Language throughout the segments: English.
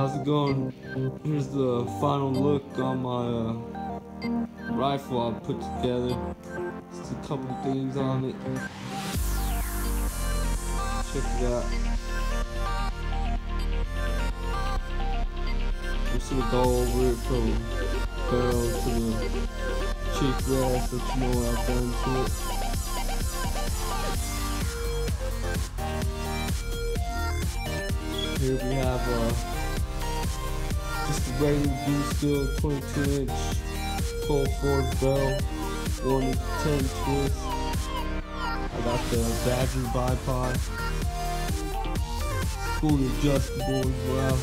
how's it going? Here's the final look on my rifle I put together. Just a couple things on it. Check it out. I'm just gonna go over it from barrel to the cheek rest, let you know what I've done to it. Here we have just a regular blue steel 22-inch full forged barrel, 1-10 twist. I got the Badger bipod, fully adjustable as well,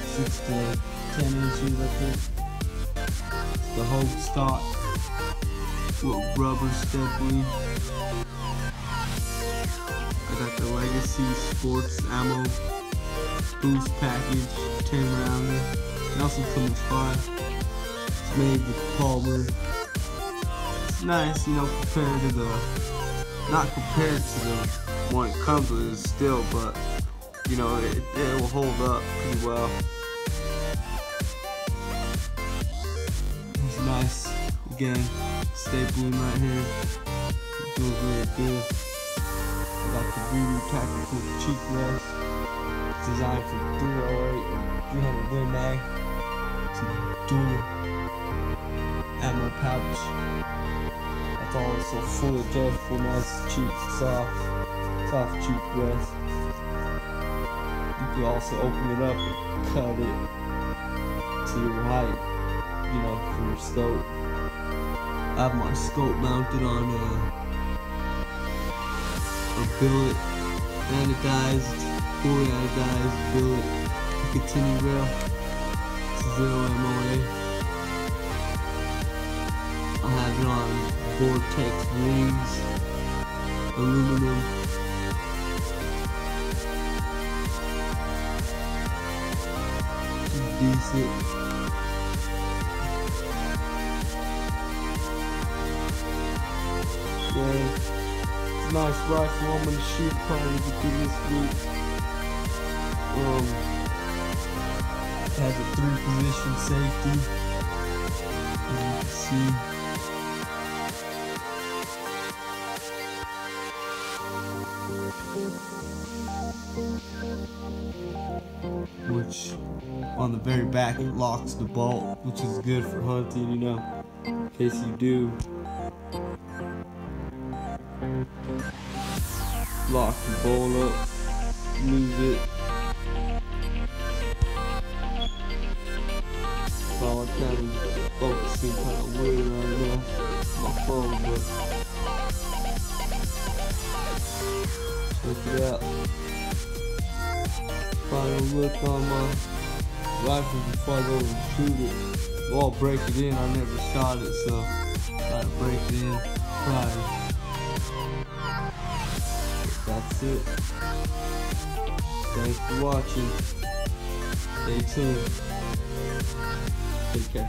6 to 10 inches I think. The whole stock with rubber stempling. I got the Legacy Sports Ammo boost package, 10 rounder. It also comes with 5. It's made with polymer. It's nice, you know, compared to the, not compared to the one it comes with still, but you know, it will hold up pretty well. It's nice. Again, stapling right here. It feels really good. I got the Voodoo Tactical cheek rest. Designed for 308 and 300 Win Mag. It's a dual ammo pouch. That's also fully adjustable, nice cheek, soft cheek rest. You can also open it up and cut it to your height, you know, for your scope. I have my scope mounted on a billet, anodized, fully anodized billet Picatinny rail, 0 MOA. I have it on Vortex rings, aluminum. Decent. Yeah, it's a nice rifle. I'm gonna shoot probably through this week. Has a 3-position safety, as you can see. Which on the very back it locks the bolt, which is good for hunting, you know, in case you do. Lock the bolt up, lose it. So I'm kind of focusing kind of weird right now on my phone, but check it out. Final look on my rifle before I go and shoot it. Well, I'll break it in. I never shot it, so gotta break it in prior. That's it. Thanks for watching. Stay tuned. Take care.